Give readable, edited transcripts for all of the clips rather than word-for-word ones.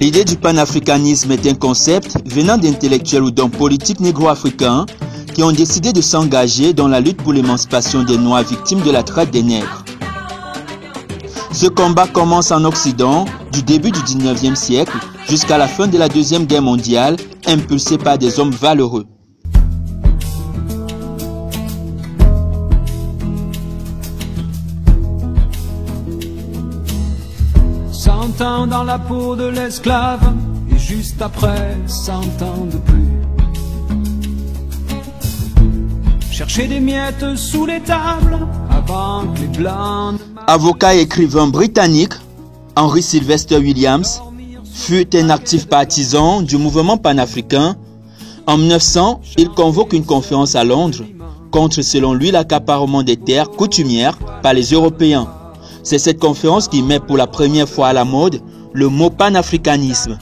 L'idée du panafricanisme est un concept venant d'intellectuels ou d'hommes politiques négro-africains qui ont décidé de s'engager dans la lutte pour l'émancipation des Noirs victimes de la traite des nègres. Ce combat commence en Occident du début du 19e siècle jusqu'à la fin de la Deuxième Guerre mondiale, impulsé par des hommes valeureux. Cent ans dans la peau de l'esclave, et juste après 100 ans de plus. Chercher des miettes sous les tables, avant que les blancs... Avocat et écrivain britannique, Henry Sylvester Williams fut un actif partisan du mouvement panafricain. En 1900, il convoque une conférence à Londres contre, selon lui, l'accaparement des terres coutumières par les Européens. C'est cette conférence qui met pour la première fois à la mode le mot panafricanisme.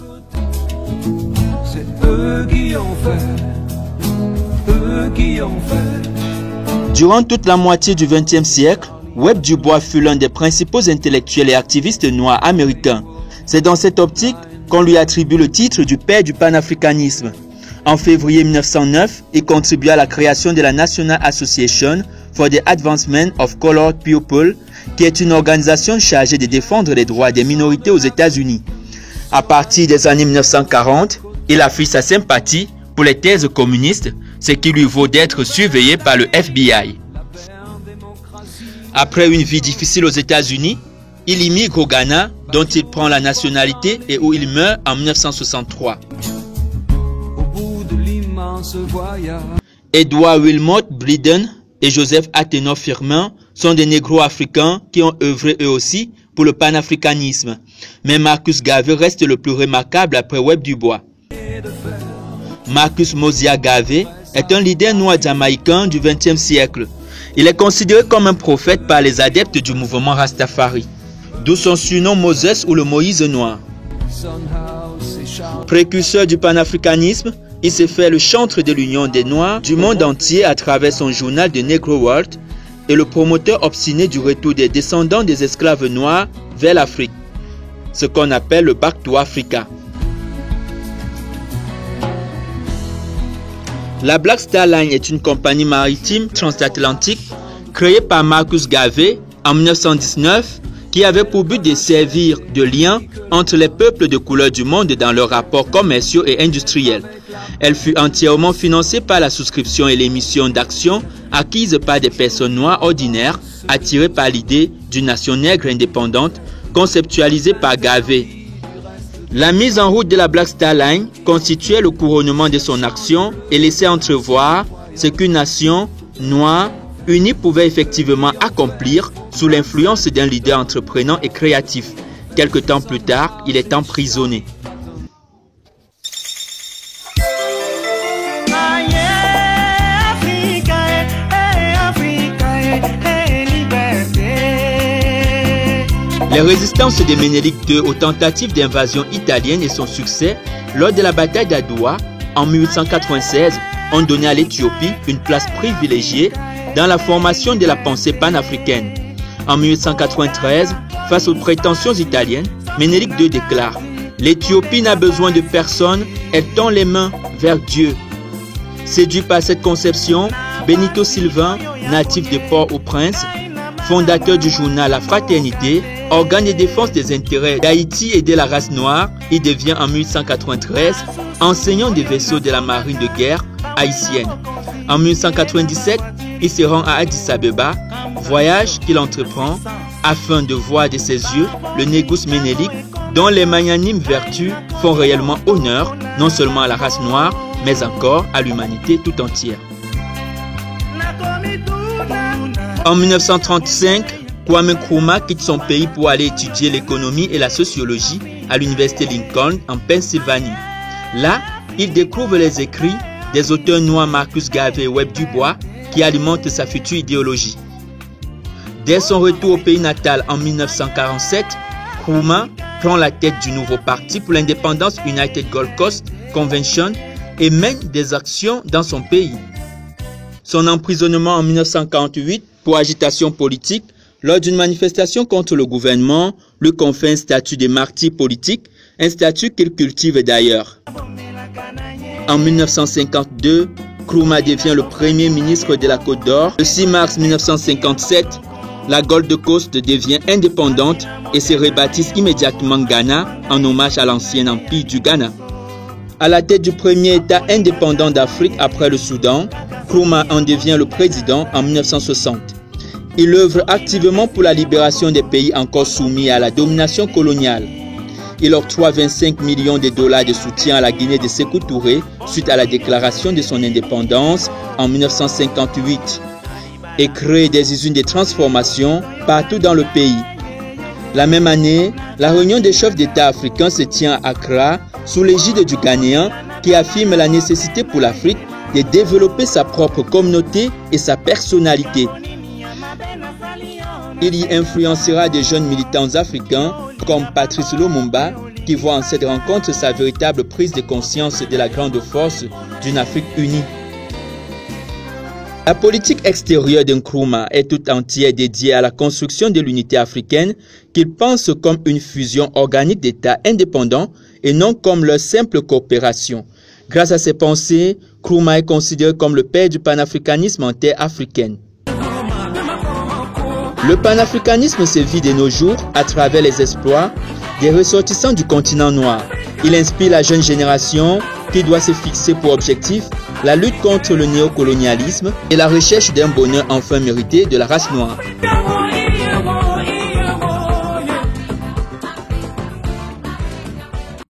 C'est eux qui ont fait, eux qui ont fait. Durant toute la moitié du XXe siècle, Webb Du Bois fut l'un des principaux intellectuels et activistes noirs américains. C'est dans cette optique qu'on lui attribue le titre du père du panafricanisme. En février 1909, il contribua à la création de la National Association for the Advancement of Colored People, qui est une organisation chargée de défendre les droits des minorités aux États-Unis. À partir des années 1940, il affiche sa sympathie pour les thèses communistes, ce qui lui vaut d'être surveillé par le FBI. Après une vie difficile aux États-Unis, il immigre au Ghana, dont il prend la nationalité et où il meurt en 1963. Au bout de l'immense voyage. Edward Wilmot Blyden et Joseph Atenor Firmin sont des négro-africains qui ont œuvré eux aussi pour le panafricanisme. Mais Marcus Garvey reste le plus remarquable après Webb Du Bois. Marcus Mosiah Garvey est un leader noir jamaïcain du XXe siècle. Il est considéré comme un prophète par les adeptes du mouvement Rastafari, d'où son surnom Moses ou le Moïse noir. Précurseur du panafricanisme, il s'est fait le chantre de l'union des Noirs du monde entier à travers son journal The Negro World et le promoteur obstiné du retour des descendants des esclaves noirs vers l'Afrique, ce qu'on appelle le Back to Africa. La Black Star Line est une compagnie maritime transatlantique créée par Marcus Garvey en 1919 qui avait pour but de servir de lien entre les peuples de couleur du monde dans leurs rapports commerciaux et industriels. Elle fut entièrement financée par la souscription et l'émission d'actions acquises par des personnes noires ordinaires attirées par l'idée d'une nation nègre indépendante conceptualisée par Garvey. La mise en route de la Black Star Line constituait le couronnement de son action et laissait entrevoir ce qu'une nation noire unie pouvait effectivement accomplir sous l'influence d'un leader entreprenant et créatif. Quelque temps plus tard, il est emprisonné. Les résistances de Ménélique II aux tentatives d'invasion italienne et son succès lors de la bataille d'Adoua en 1896 ont donné à l'Éthiopie une place privilégiée dans la formation de la pensée panafricaine. En 1893, face aux prétentions italiennes, Ménélique II déclare « L'Éthiopie n'a besoin de personne, elle tend les mains vers Dieu ». Séduit par cette conception, Benito Sylvain, natif de Port-au-Prince, fondateur du journal La Fraternité, organe de défense des intérêts d'Haïti et de la race noire, il devient en 1893 enseignant des vaisseaux de la marine de guerre haïtienne. En 1897, il se rend à Addis Abeba, voyage qu'il entreprend afin de voir de ses yeux le négus ménélique dont les magnanimes vertus font réellement honneur non seulement à la race noire, mais encore à l'humanité tout entière. En 1935, Kwame Nkrumah quitte son pays pour aller étudier l'économie et la sociologie à l'université Lincoln en Pennsylvanie. Là, il découvre les écrits des auteurs noirs Marcus Garvey et Webb Du Bois qui alimentent sa future idéologie. Dès son retour au pays natal en 1947, Nkrumah prend la tête du nouveau parti pour l'indépendance United Gold Coast Convention et mène des actions dans son pays. Son emprisonnement en 1948 pour agitation politique lors d'une manifestation contre le gouvernement lui confère un statut de martyr politique un statut qu'il cultive d'ailleurs. En 1952, Nkrumah devient le premier ministre de la Côte d'Or. Le 6 mars 1957, la Gold Coast devient indépendante et se rebaptise immédiatement Ghana en hommage à l'ancien empire du Ghana. À la tête du premier État indépendant d'Afrique après le Soudan, Nkrumah en devient le président en 1960. Il œuvre activement pour la libération des pays encore soumis à la domination coloniale. Il octroie 25 millions de dollars de soutien à la Guinée de Sékou Touré suite à la déclaration de son indépendance en 1958 et crée des usines de transformation partout dans le pays. La même année, la réunion des chefs d'État africains se tient à Accra sous l'égide du Ghanéen qui affirme la nécessité pour l'Afrique de développer sa propre communauté et sa personnalité. Il y influencera des jeunes militants africains comme Patrice Lumumba qui voit en cette rencontre sa véritable prise de conscience de la grande force d'une Afrique unie. La politique extérieure de Nkrumah est tout entière dédiée à la construction de l'unité africaine qu'il pense comme une fusion organique d'États indépendants et non comme leur simple coopération. Grâce à ses pensées, Nkrumah est considéré comme le père du panafricanisme en terre africaine. Le panafricanisme se vit de nos jours à travers les exploits des ressortissants du continent noir. Il inspire la jeune génération qui doit se fixer pour objectif la lutte contre le néocolonialisme et la recherche d'un bonheur enfin mérité de la race noire.